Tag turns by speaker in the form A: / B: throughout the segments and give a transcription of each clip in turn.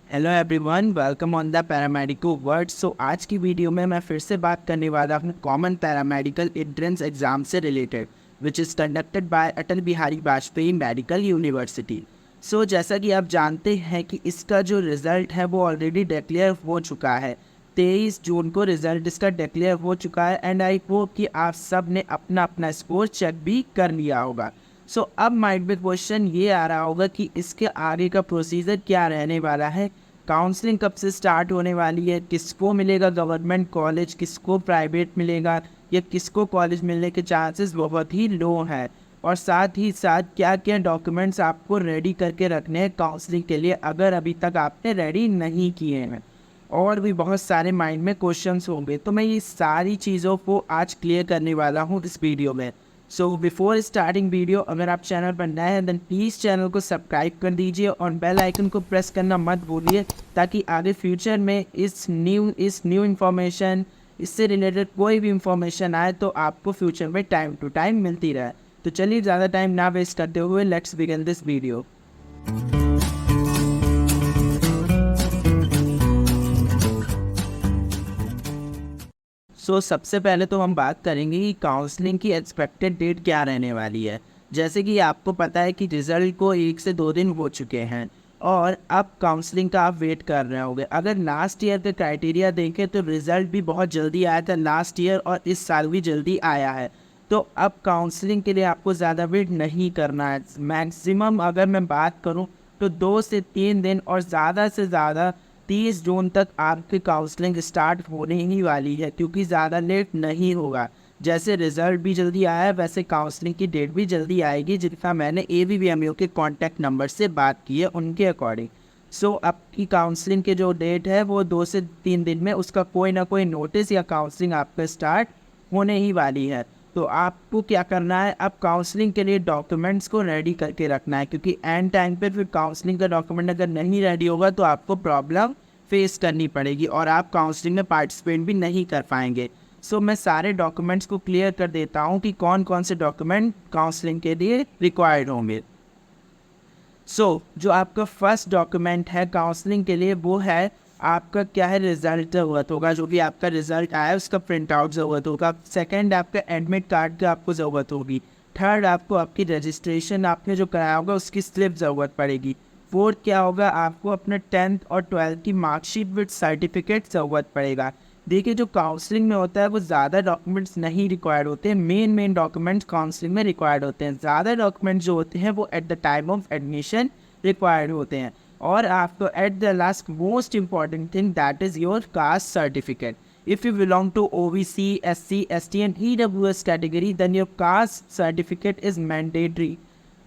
A: Hello everyone, welcome on the paramedical world. आज की video में मैं फिर से बात करने वाला हूँ कॉमन पैरामेडिकल एंट्रेंस एग्जाम से related, which is conducted by Atal Bihari Vajpayee medical university. जैसा कि आप जानते हैं कि इसका जो रिज़ल्ट है वो ऑलरेडी डिक्लेयर हो चुका है। 23 जून को रिज़ल्ट इसका डिक्लेयर हो चुका है एंड आई होप कि आप सब ने अपना अपना स्कोर चेक भी कर लिया होगा। अब माइंड में क्वेश्चन ये आ रहा होगा कि इसके आगे का प्रोसीजर क्या रहने वाला है, काउंसलिंग कब से स्टार्ट होने वाली है, किसको मिलेगा गवर्नमेंट कॉलेज, किसको प्राइवेट मिलेगा, या किसको कॉलेज मिलने के चांसेस बहुत ही लो हैं, और साथ ही साथ क्या क्या डॉक्यूमेंट्स आपको रेडी करके रखने हैं काउंसलिंग के लिए अगर अभी तक आपने रेडी नहीं किए हैं। और भी बहुत सारे माइंड में क्वेश्चंस होंगे, तो मैं ये सारी चीज़ों को आज क्लियर करने वाला हूँ इस वीडियो में। बिफोर स्टार्टिंग वीडियो, अगर आप चैनल पर नए हैं देन प्लीज़ चैनल को सब्सक्राइब कर दीजिए और बेल आइकन को प्रेस करना मत भूलिए, ताकि आगे फ्यूचर में इस न्यू इन्फॉर्मेशन, इससे रिलेटेड कोई भी इंफॉर्मेशन आए तो आपको फ्यूचर में टाइम टू टाइम मिलती रहे। तो चलिए ज़्यादा टाइम ना वेस्ट करते हुए लेट्स बिगिन दिस वीडियो। सबसे पहले तो हम बात करेंगे कि काउंसलिंग की एक्सपेक्टेड डेट क्या रहने वाली है। जैसे कि आपको पता है कि रिज़ल्ट को 1 से 2 दिन हो चुके हैं और अब काउंसलिंग का आप वेट कर रहे होंगे। अगर लास्ट ईयर का क्राइटेरिया देखें तो रिज़ल्ट भी बहुत जल्दी आया था लास्ट ईयर, और इस साल भी जल्दी आया है। तो अब काउंसलिंग के लिए आपको ज़्यादा वेट नहीं करना है। मैक्सिमम अगर मैं बात करूँ तो 2 से 3 दिन और ज़्यादा से ज़्यादा 30 जून तक आपकी काउंसलिंग स्टार्ट होने ही वाली है, क्योंकि ज़्यादा लेट नहीं होगा। जैसे रिज़ल्ट भी जल्दी आया है वैसे काउंसलिंग की डेट भी जल्दी आएगी, जितना मैंने ABVMU के कॉन्टैक्ट नंबर से बात की है उनके अकॉर्डिंग। आपकी काउंसलिंग के जो डेट है वो 2 से 3 दिन में उसका कोई ना कोई नोटिस या काउंसलिंग आपका स्टार्ट होने ही वाली है। तो आपको क्या करना है, अब काउंसलिंग के लिए डॉक्यूमेंट्स को रेडी करके रखना है, क्योंकि एंड टाइम पे फिर काउंसलिंग का डॉक्यूमेंट अगर नहीं रेडी होगा तो आपको प्रॉब्लम फेस करनी पड़ेगी और आप काउंसलिंग में पार्टिसिपेट भी नहीं कर पाएंगे। मैं सारे डॉक्यूमेंट्स को क्लियर कर देता हूँ कि कौन कौन से डॉक्यूमेंट काउंसलिंग के लिए रिक्वायर्ड होंगे। जो आपका फर्स्ट डॉक्यूमेंट है काउंसलिंग के लिए वो है आपका क्या है, रिजल्ट ज़रूरत होगा। जो भी आपका रिजल्ट आया है उसका प्रिंट आउट ज़रूरत होगा। सेकंड, आपका एडमिट कार्ड की आपको ज़रूरत होगी। थर्ड, आपको आपकी रजिस्ट्रेशन आपने जो कराया होगा उसकी स्लिप ज़रूरत पड़ेगी। फोर्थ क्या होगा, आपको अपने 10th और 12th की मार्कशीट विद सर्टिफिकेट ज़रूरत पड़ेगा। देखिए, जो काउंसलिंग में होता है वो ज़्यादा डॉक्यूमेंट्स नहीं रिक्वायर्ड होते हैं, मेन डॉक्यूमेंट्स काउंसलिंग में रिक्वायर्ड होते हैं। ज़्यादा डॉक्यूमेंट्स जो होते हैं वो at the time of admission required होते हैं। और आपको at the last most important thing that is your caste certificate. If you belong to OBC, SC, ST and EWS category, then your caste certificate is mandatory.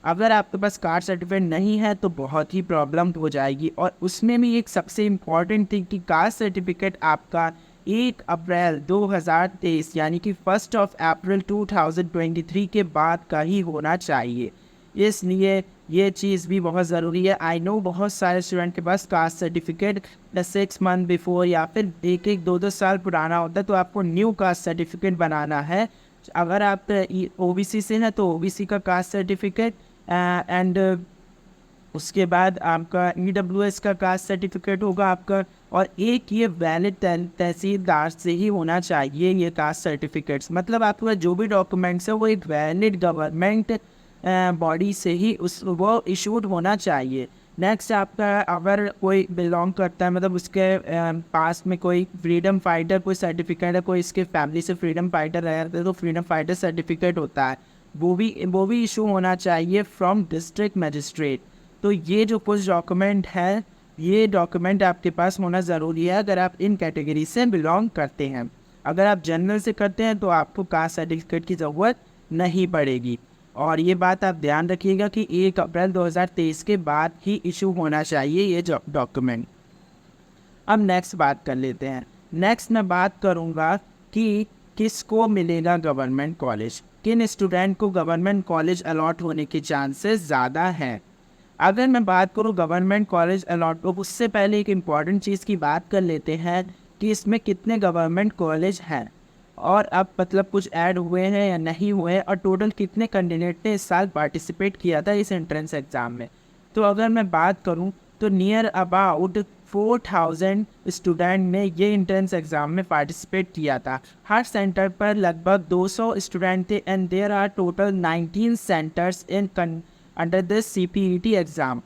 A: अगर आपके पास caste certificate नहीं है तो बहुत ही प्रॉब्लम हो जाएगी। और उसमें भी एक सबसे इम्पॉर्टेंट थिंग कि कास्ट सर्टिफिकेट आपका 1 अप्रैल 2023 यानी कि 1 अप्रैल 2023 के बाद का ही होना चाहिए। इसलिए ये चीज़ भी बहुत ज़रूरी है। आई नो बहुत सारे स्टूडेंट के पास कास्ट सर्टिफिकेट 6 मंथ बिफोर या फिर 1-2 साल पुराना होता है, तो आपको न्यू कास्ट सर्टिफिकेट बनाना है। अगर आप OBC से हैं तो OBC का कास्ट सर्टिफिकेट एंड उसके बाद आपका EWS का कास्ट सर्टिफिकेट होगा आपका। और एक ये वैलिड तहसीलदार से ही होना चाहिए ये कास्ट सर्टिफिकेट्स। मतलब आपका जो भी डॉक्यूमेंट्स है वो एक वैलिड गवर्नमेंट बॉडी से ही वो इशूड होना चाहिए। नेक्स्ट, आपका अगर कोई बिलोंग करता है, मतलब उसके पास में कोई फ्रीडम फाइटर कोई सर्टिफिकेट है, कोई इसके फैमिली से फ्रीडम फाइटर रहते हैं तो फ्रीडम फाइटर सर्टिफिकेट होता है, वो भी इशू होना चाहिए फ्रॉम डिस्ट्रिक्ट मजिस्ट्रेट। तो ये जो कुछ डॉक्यूमेंट है, ये डॉक्यूमेंट आपके पास होना ज़रूरी है अगर आप इन कैटेगरी से बिलोंग करते हैं। अगर आप जनरल से करते हैं तो आपको कास्ट सर्टिफिकेट की ज़रूरत नहीं पड़ेगी। और ये बात आप ध्यान रखिएगा कि 1 अप्रैल 2023 के बाद ही इशू होना चाहिए ये डॉक्यूमेंट। अब नेक्स्ट बात कर लेते हैं। नेक्स्ट मैं बात करूँगा कि किसको मिलेगा गवर्नमेंट कॉलेज, किन स्टूडेंट को गवर्नमेंट कॉलेज अलॉट होने के चांसेस ज़्यादा हैं। अगर मैं बात करूँ गवर्नमेंट कॉलेज अलॉट, उससे पहले एक इम्पॉर्टेंट चीज़ की बात कर लेते हैं कि इसमें कितने गवर्नमेंट कॉलेज हैं और अब मतलब कुछ ऐड हुए हैं या नहीं हुए, और टोटल कितने कैंडिडेट ने इस साल पार्टिसिपेट किया था इस एंट्रेंस एग्ज़ाम में। तो अगर मैं बात करूं तो नियर अबाउट 4000 स्टूडेंट ने ये एंट्रेंस एग्ज़ाम में पार्टिसिपेट किया था। हर सेंटर पर लगभग 200 स्टूडेंट थे and there are total 19 centres in under this CPET exam.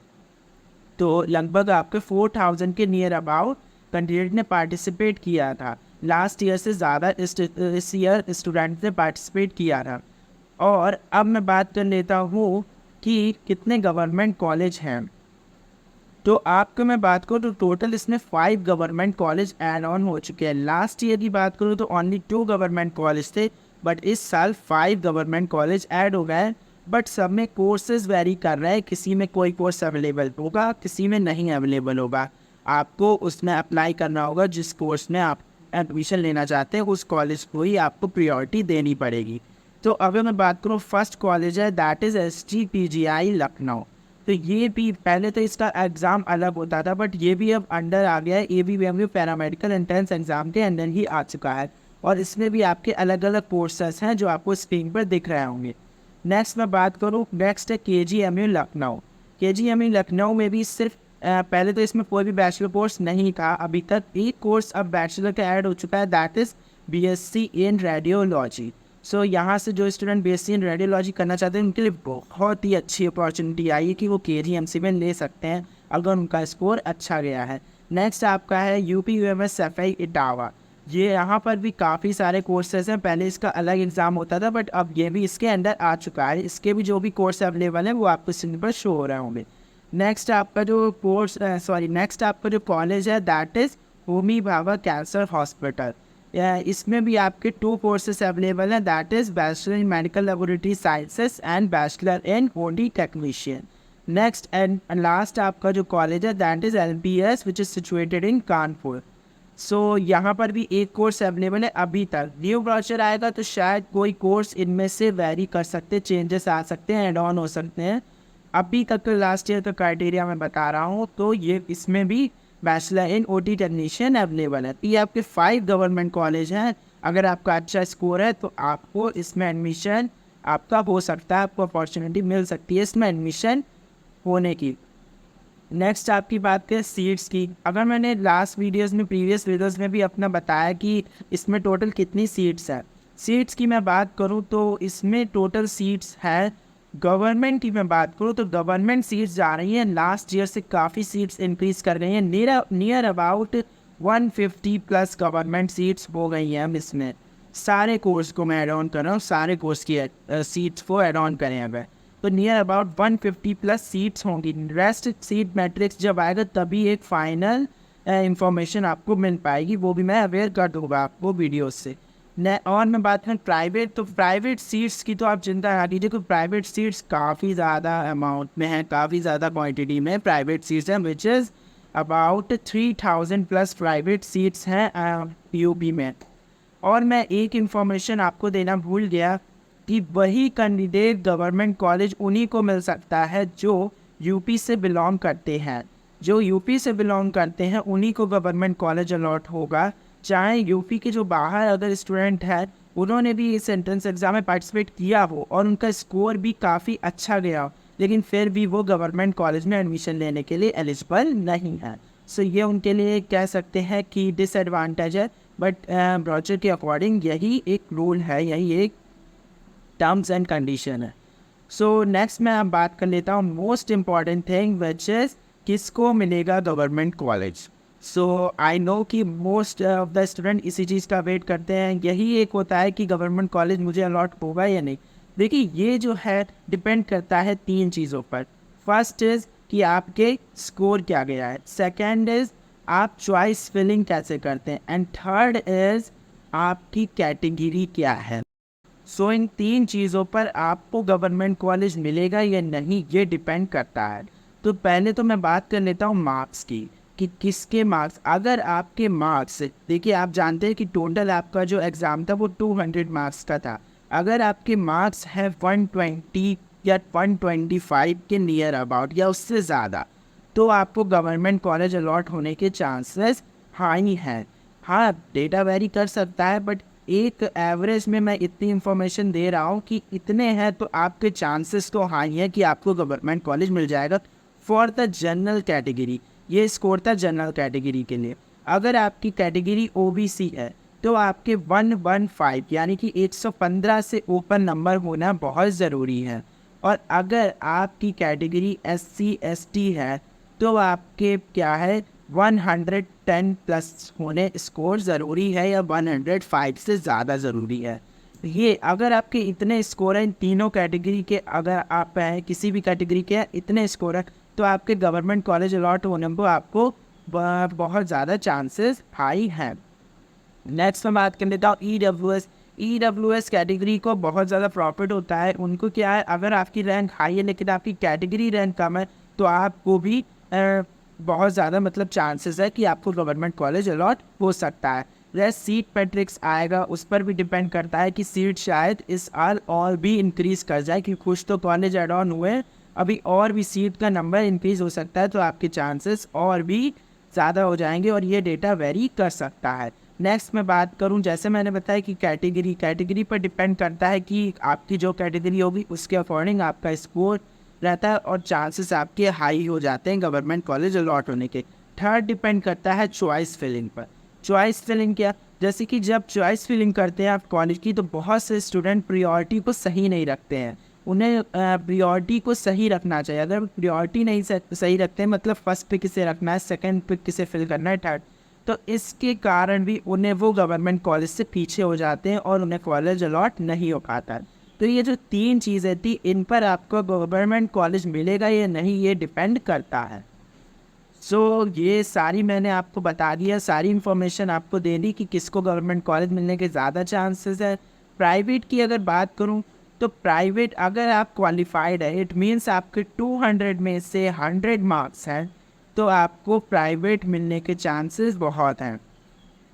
A: तो लगभग आपके 4000 के नियर अबाउट कैंडिडेट ने पार्टिसिपेट किया था। लास्ट ईयर से ज़्यादा इस ईयर स्टूडेंट ने पार्टिसिपेट किया था। और अब मैं बात कर लेता हूँ कि कितने गवर्नमेंट कॉलेज हैं। तो आपको मैं बात करूँ तो टोटल इसमें 5 गवर्नमेंट कॉलेज ऐड ऑन हो चुके हैं। लास्ट ईयर की बात करूँ तो ओनली 2 गवर्नमेंट कॉलेज थे, बट इस साल 5 गवर्नमेंट कॉलेज ऐड हो गए हैं। बट सब में कोर्सेज वेरी कर रहे हैं, किसी में कोई कोर्स अवेलेबल होगा, किसी में नहीं अवेलेबल होगा। आपको उसमें अप्लाई करना होगा, जिस कोर्स में आप एडमिशन लेना चाहते हैं उस कॉलेज को ही आपको प्रायोरिटी देनी पड़ेगी। तो अगर मैं बात करूँ फर्स्ट कॉलेज है दैट इज़ STPGI लखनऊ। तो ये भी पहले तो इसका एग्ज़ाम अलग होता था, बट ये भी अब अंडर आ गया है। ABPMU पैरामेडिकल एंट्रेंस एग्ज़ाम के अंदर ही आ चुका है और इसमें भी आपके अलग अलग कोर्सेस हैं जो आपको स्क्रीन पर दिख रहे होंगे। नेक्स्ट मैं बात करूँ, नेक्स्ट है KGMU लखनऊ। KGMU लखनऊ में भी सिर्फ पहले तो इसमें कोई भी बैचलर कोर्स नहीं था, अभी तक एक कोर्स अब बैचलर का ऐड हो चुका है that is BSc in radiology. So यहाँ से जो स्टूडेंट BSc इन रेडियोलॉजी करना चाहते हैं उनके लिए बहुत ही अच्छी अपॉर्चुनिटी आई है कि वो KGMC में ले सकते हैं अगर उनका स्कोर अच्छा गया है। नेक्स्ट आपका है UP-UMS सफाई इटावा। ये यहाँ पर भी काफ़ी सारे कोर्सेज हैं, पहले इसका अलग एग्ज़ाम होता था बट अब ये भी इसके अंदर आ चुका है। इसके भी जो भी कोर्स अवेलेबल है वो आपको स्क्रीन पर शो हो रहे होंगे। नेक्स्ट आपका जो कॉलेज है that is Homi Bhabha cancer hospital. इसमें भी आपके 2 कोर्सेज अवेलेबल हैं that is bachelor in medical laboratory sciences and bachelor in body technician. Next and last आपका जो कॉलेज है that is LPS which is situated in Kanpur. So यहाँ पर भी एक कोर्स अवेलेबल है अभी तक। न्यू ब्राउचर आएगा तो शायद कोई कोर्स इनमें से वेरी कर सकते, चेंजेस आ सकते हैं, एड ऑन हो सकते हैं। अभी तक तो लास्ट ईयर का क्राइटेरिया मैं बता रहा हूँ, तो ये इसमें भी bachelor in OT technician available है। ये आपके 5 गवर्नमेंट कॉलेज हैं। अगर आपका अच्छा स्कोर है तो आपको इसमें एडमिशन आपका हो सकता है, आपको अपॉर्चुनिटी मिल सकती है इसमें एडमिशन होने की। नेक्स्ट आपकी बात है सीट्स की। अगर मैंने लास्ट वीडियोस में प्रीवियस वीडियोस में भी अपना बताया कि इसमें टोटल कितनी सीट्स हैं, सीट्स की मैं बात करूं तो इसमें टोटल सीट्स है, गवर्नमेंट की मैं बात करूं तो गवर्नमेंट सीट्स जा रही हैं लास्ट ईयर से काफ़ी सीट्स इंक्रीज़ कर गई हैं। Near about 150 plus government seats हो गई हैं। हम इसमें सारे कोर्स को मैं ऐड ऑन कर रहा हूँ, सारे कोर्स की सीट्स को ऐड ऑन करें अगर तो नियर अबाउट 150 प्लस सीट्स होंगी। रेस्ट सीट मैट्रिक्स जब आएगा तभी एक फाइनल इंफॉर्मेशन आपको मिल पाएगी, वो भी मैं अवेयर कर दूँगा आपको वीडियो से। और मैं बात करूँ प्राइवेट, तो प्राइवेट सीट्स की तो आप चिंता ना कीजिए क्योंकि प्राइवेट सीट्स काफ़ी ज़्यादा अमाउंट में है, काफ़ी ज़्यादा क्वांटिटी में प्राइवेट सीट्स हैं which is about 3000 plus private seats हैं UP में। और मैं एक इन्फॉर्मेशन आपको देना भूल गया कि वही कैंडिडेट गवर्नमेंट कॉलेज उन्हीं को मिल सकता है जो UP से बिलोंग करते हैं। जो UP से बिलोंग करते हैं उन्हीं को गवर्नमेंट कॉलेज अलॉट होगा। चाहे UP के जो बाहर अगर स्टूडेंट है उन्होंने भी इस एंट्रेंस एग्ज़ाम में पार्टिसिपेट किया हो और उनका स्कोर भी काफ़ी अच्छा गया हो, लेकिन फिर भी वो गवर्नमेंट कॉलेज में एडमिशन लेने के लिए एलिजिबल नहीं है। सो ये उनके लिए कह सकते हैं कि डिसएडवांटेज है, बट ब्राउचर के अकॉर्डिंग यही एक रूल है, यही एक टर्म्स एंड कंडीशन है। सो नेक्स्ट मैं अब बात कर लेता हूँ most important thing which is किसको मिलेगा government college. So I know कि मोस्ट ऑफ द स्टूडेंट इसी चीज़ का वेट करते हैं, यही एक होता है कि गवर्नमेंट कॉलेज मुझे अलॉट होगा या नहीं। देखिए ये जो है डिपेंड करता है 3 चीज़ों पर। फर्स्ट इज़ कि आपके स्कोर क्या गया है, सेकेंड इज़ आप चॉइस फिलिंग कैसे करते हैं, एंड थर्ड इज़ आपकी कैटेगरी क्या है। सो इन 3 चीज़ों पर आपको गवर्नमेंट कॉलेज मिलेगा या नहीं ये डिपेंड करता है। तो पहले तो मैं बात कर लेता हूँ मार्क्स की कि किसके मार्क्स। अगर आपके मार्क्स, देखिए आप जानते हैं कि टोटल आपका जो एग्ज़ाम था वो 200 मार्क्स का था। अगर आपके मार्क्स हैं 120 या 125 के नियर अबाउट या उससे ज़्यादा, तो आपको गवर्नमेंट कॉलेज अलॉट होने के चांसेस हाई हैं। हाँ डेटा वेरी कर सकता है, बट एक एवरेज में मैं इतनी इन्फॉर्मेशन दे रहा हूँ कि इतने हैं तो आपके चांसेस तो हाई हैं कि आपको गवर्नमेंट कॉलेज मिल जाएगा फॉर द जनरल कैटेगरी। ये स्कोर था जनरल कैटेगरी के लिए। अगर आपकी कैटेगरी ओबीसी है तो आपके 115 यानी कि 115 से ऊपर नंबर होना बहुत ज़रूरी है। और अगर आपकी कैटेगरी एससी एसटी है तो आपके क्या है 110 प्लस होने स्कोर ज़रूरी है या 105 से ज़्यादा ज़रूरी है। ये अगर आपके इतने स्कोर हैं इन तीनों कैटेगरी के, अगर आप हैं किसी भी कैटेगरी के इतने स्कोर हैं तो आपके गवर्नमेंट कॉलेज अलॉट होने को आपको बहुत ज़्यादा चांसेस हाई हैं। नेक्स्ट मैं बात कर लेता हूँ ई डब्ल्यू एस कैटेगरी को बहुत ज़्यादा प्रॉफिट होता है। उनको क्या है, अगर आपकी रैंक हाई है लेकिन आपकी कैटेगरी रैंक कम है तो आपको भी बहुत ज़्यादा मतलब चांसेस है कि आपको गवर्नमेंट कॉलेज अलॉट हो सकता है। रेस्ट सीट मैट्रिक्स आएगा, उस पर भी डिपेंड करता है कि सीट शायद इस साल और भी इंक्रीज़ कर जाए, क्योंकि कुछ तो कॉलेज एड ऑन हुए, अभी और भी सीट का नंबर इंक्रीज़ हो सकता है तो आपके चांसेस और भी ज़्यादा हो जाएंगे और ये डेटा वेरी कर सकता है। नेक्स्ट मैं बात करूं, जैसे मैंने बताया कि कैटेगरी पर डिपेंड करता है कि आपकी जो कैटेगरी होगी उसके अकॉर्डिंग आपका स्कोर रहता है और चांसेस आपके हाई हो जाते हैं गवर्नमेंट कॉलेज अलॉट होने के। थर्ड डिपेंड करता है चॉइस फिलिंग पर। चॉइस फिलिंग क्या, जैसे कि जब चॉइस फिलिंग करते हैं आप कॉलेज की तो बहुत से स्टूडेंट प्रियोरिटी को सही नहीं रखते हैं। उन्हें प्रियोरिटी को सही रखना चाहिए। अगर प्रियोरिटी नहीं सही रखते हैं मतलब फर्स्ट पे किसे रखना है, सेकंड पे किसे फिल करना है, थर्ड, तो इसके कारण भी उन्हें वो गवर्नमेंट कॉलेज से पीछे हो जाते हैं और उन्हें कॉलेज अलॉट नहीं हो पाता है। तो ये जो तीन चीज़ें थी इन पर आपको गवर्नमेंट कॉलेज मिलेगा या नहीं ये डिपेंड करता है। सो ये सारी मैंने आपको बता दिया, सारी इन्फॉर्मेशन आपको दे दी कि किसको गवर्नमेंट कॉलेज मिलने के ज़्यादा चांसेस है। प्राइवेट की अगर बात करूँ तो प्राइवेट अगर आप क्वालिफाइड है, इट मीन्स आपके 200 में से 100 मार्क्स हैं तो आपको प्राइवेट मिलने के चांसेस बहुत हैं।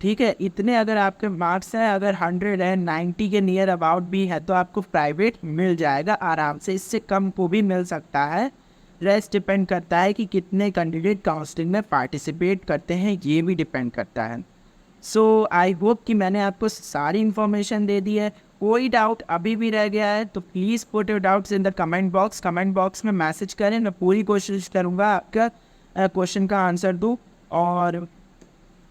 A: ठीक है, इतने अगर आपके मार्क्स हैं, अगर 100 है, 90 के नियर अबाउट भी है तो आपको प्राइवेट मिल जाएगा आराम से, इससे कम को भी मिल सकता है। रेस्ट डिपेंड करता है कि कितने कैंडिडेट काउंसलिंग में पार्टिसिपेट करते हैं, ये भी डिपेंड करता है। सो आई होप कि मैंने आपको सारी इन्फॉर्मेशन दे दी है। कोई डाउट अभी भी रह गया है तो please put your doubts in the comment box में मैसेज करें, मैं पूरी कोशिश करूँगा आपका क्वेश्चन का आंसर दूँ। और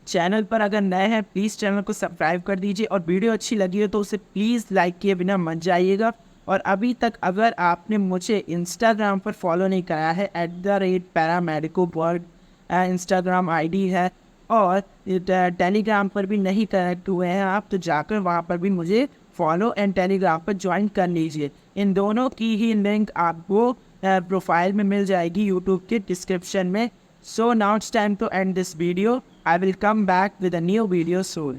A: चैनल पर अगर नए हैं प्लीज़ चैनल को सब्सक्राइब कर दीजिए और वीडियो अच्छी लगी हो तो उसे प्लीज़ लाइक किए बिना मत जाइएगा। और अभी तक अगर आपने मुझे इंस्टाग्राम पर फॉलो नहीं कराया है @paramedicoworld इंस्टाग्राम आईडी है, और टेलीग्राम पर भी नहीं कनेक्ट हुए हैं आप तो जाकर वहाँ पर भी मुझे फॉलो एंड टेलीग्राम पर ज्वाइन कर लीजिए। इन दोनों की ही लिंक आपको प्रोफाइल में मिल जाएगी यूट्यूब के डिस्क्रिप्शन में। So now it's time to end this video. I will come back with a new video soon.